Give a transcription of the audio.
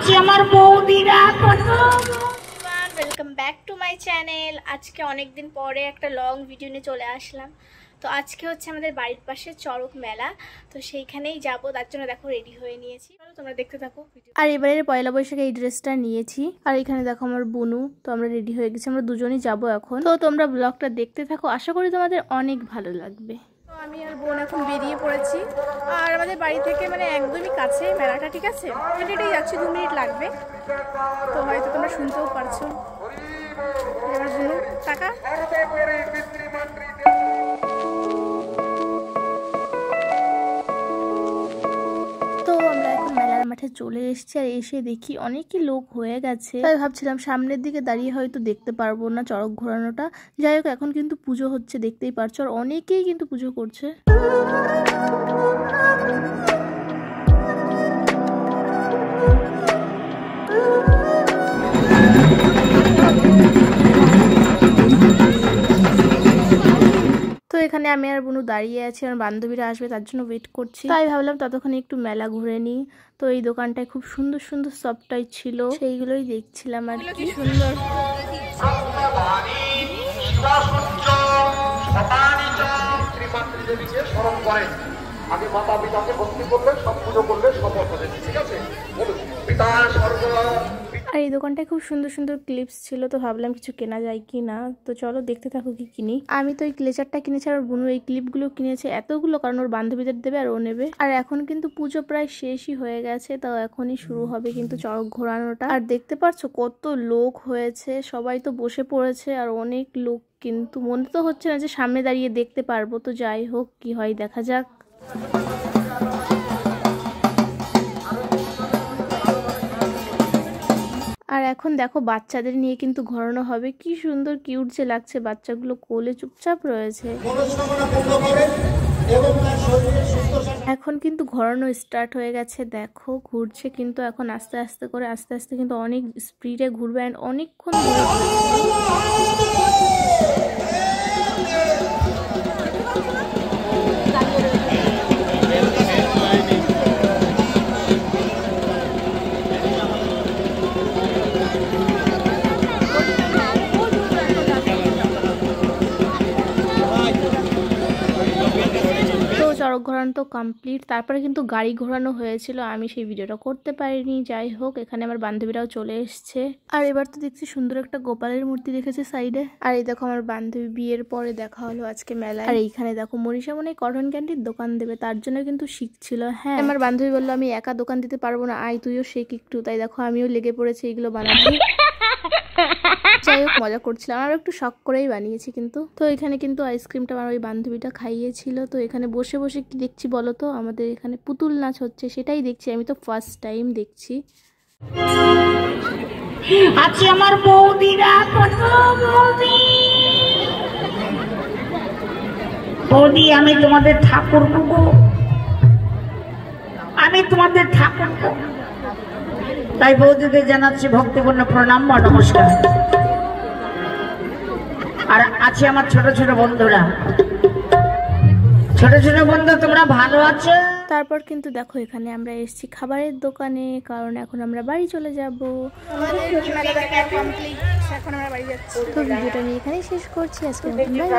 আছে আমার বৌদিরা কত। Welcome back to my channel. আজকে অনেক দিন পরে একটা লং ভিডিও নিয়ে চলে আসলাম। তো আজকে হচ্ছে আমাদের বাড়ির পাশে চড়ক মেলা, তো সেইখানেই যাবো, তার জন্য দেখো রেডি হয়ে নিয়েছি, তোমরা দেখতে থাকো ভিডিও। আর এবারে পয়লা বৈশাখে এই ড্রেসটা নিয়েছি, আর এখানে দেখো আমার বোনু, তো আমরা রেডি হয়ে গেছি, আমরা দুজনেই যাবো এখন। তো তোমরা ব্লগটা দেখতে থাকো, আশা করি তোমাদের অনেক ভালো লাগবে। তো আমি আর বোন এখন বেরিয়ে পড়েছি, আর আমাদের বাড়ি থেকে মানে একদমই কাছে মেলাটা, ঠিক আছে, হেঁটেই যাচ্ছি, 2 মিনিট লাগবে। তো হয়তো তোমরা শুনতেও পারছো। এবার বলুন টাকা। তো আমরা এখন মেলার মাঠে চলে এসেছি, আর এসে দেখি অনেকই লোক হয়ে গেছে। তাই ভাবছিলাম সামনের দিকে দাঁড়িয়ে হয়তো দেখতে পারবো না চড়ক ঘোরানোটা। যাই হোক, এখন কিন্তু পুজো হচ্ছে, দেখতেই পারছো, আর অনেকেই কিন্তু পুজো করছে। তো এখানে আমি আর বোনু দাঁড়িয়ে আছি, আমার বান্ধবীরা আসবে তার জন্য ওয়েট করছি। তাই ভাবলাম ততক্ষণে একটু মেলা ঘুরে নিই। তো এই দোকানটায় খুব সুন্দর সুন্দর সবটাই ছিল, সেইগুলোই দেখছিলাম আর কি সুন্দর। আগে মাতা পিতাকে ভক্তি করলে, সব পুজো করলে সফল হবে, ঠিক আছে? বলুন পিতা স্বর্গ। আর এই দোকানটায় খুব সুন্দর সুন্দর ক্লিপস ছিল, তো ভাবলাম কিছু কেনা যায় কি না। তো চলো দেখতে থাকো কি কিনি। আমি তো এই ক্লেচারটা কিনেছি, আর বোনু এই ক্লিপগুলো কিনেছে এতগুলো, কারণ ওর বান্ধবীদের দেবে আর ও নেবে। আর এখন কিন্তু পুজো প্রায় শেষই হয়ে গেছে, তো এখনই শুরু হবে কিন্তু চড়ক ঘোরানোটা। আর দেখতে পাচ্ছো কত লোক হয়েছে, সবাই তো বসে পড়েছে, আর অনেক লোক, কিন্তু মনে তো হচ্ছে না যে সামনে দাঁড়িয়ে দেখতে পারবো। তো যাই হোক, কি হয় দেখা যাক। আর এখন দেখো বাচ্চাদের নিয়ে কিন্তু ঘোরানো হবে, কি সুন্দর কিউট যে লাগছে, বাচ্চাগুলো কোলে চুপচাপ রয়েছে। এখন কিন্তু ঘোরানো স্টার্ট হয়ে গেছে, দেখো ঘুরছে কিন্তু এখন আস্তে আস্তে করে, আস্তে আস্তে কিন্তু অনেক স্পিডে ঘুরবে, অ্যান্ড অনেকক্ষণ ধরে চড়ক ঘোরানো তো কমপ্লিট। তারপরে কিন্তু গাড়ি ঘোরানো হয়েছিল, আমি সেই ভিডিওটা করতে পারিনি। যাই হোক, এখানে আমার বান্ধবীরাও চলে এসছে। আর এবার তো দেখছি সুন্দর একটা গোপালের মূর্তি রেখেছে সাইডে। আর এই দেখো আমার বান্ধবী বিয়ের পরে দেখা হলো আজকে মেলায়। আর এইখানে দেখো মনীষা মনে কটন ক্যান্ডির দোকান দেবে, তার জন্য কিন্তু শিখছিল। হ্যাঁ, আমার বান্ধবী বললো আমি একা দোকান দিতে পারবো না, আয় তুইও শেখ একটু। তাই দেখো আমিও লেগে পড়েছি এইগুলো বানাতে। যাই হোক, মজা করছিলাম, আর একটু শখ করেই বানিয়েছি কিন্তু। তো এখানে কিন্তু আইসক্রিমটা আমার ওই বান্ধবীটা খাইয়েছিল। তো এখানে বসে বসে কি দেখছি বলো তো, আমাদের এখানে পুতুল নাচ হচ্ছে, সেটাই দেখছি। আমি তো ফার্স্ট টাইম দেখছি। আছে আমার বৌদিরা কত। বৌদি বৌদি, আমি তোমাদের ঠাকুর গো, আমি তোমাদের ঠাকুর গো। তাই বৌদিদের জানাচ্ছি ভক্তিপূর্ণ প্রণাম বা নমস্কার। আর আছে আমার ছোট ছোট বন্ধুরা, ছোট ছোট বন্ধু, তোমরা ভালো আছো? তারপর কিন্তু দেখো এখানে আমরা এসেছি খাবারের দোকানে, কারণ এখন আমরা বাড়ি চলে যাব। তো ভিডিওটা আমি এখানেই শেষ করছি আজকে। Bye bye.